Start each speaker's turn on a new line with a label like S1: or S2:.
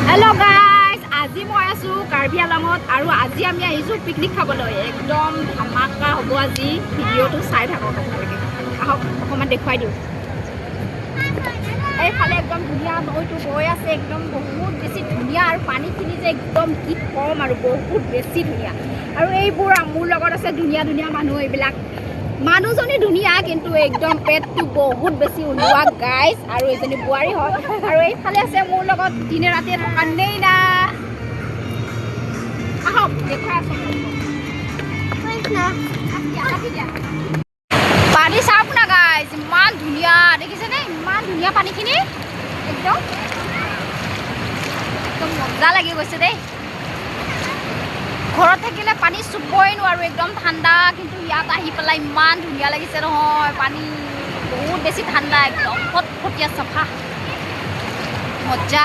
S1: Hello guys, আজি মই আছো কাৰ্বি আলঙত আৰু আজি আমি আহিছো পিকনিক খাবলৈ একদম ধামাকা হ'ব আজি ভিডিওটো চাই থাকক আপোনালোকে আহক অকমান দেখুৱাই দিও এইফালে একদম ধুনীয়া নৈটো বৈ আছে একদম বহুত বেছি ধুনীয়া আৰু পানীখিনি যে একদম কি কম আৰু বহুত বেছি ধুনীয়া আৰু এইবোৰ মোৰ লগত আছে ধুনীয়া ধুনীয়া মানুহ এইবিলাক মানুহজনী ধুনীয়া কিন্তু একদম পেটটো বহুত বেছি উলোৱা গাইজ আৰু এজনী বুৱাৰী হয় আৰু এইফালে আছে মোৰ লগত দিনে ৰাতি থকা নেইনা আহক দেখুৱাই আছো পানী চাওক না গাইজ ইমান ধুনীয়া দেখিছেনে ইমান ধুনীয়া পানীখিনি একদম একদম মজা লাগি গৈছে দেই ঘৰত থাকিলে পানী চুবই নোৱাৰো একদম ঠাণ্ডা কিন্তু ইয়াত আহি পেলাই ইমান ধুনীয়া লাগিছে নহয় পানী বহুত বেছি ঠাণ্ডা একদম ফটফটীয়া চাফা মজা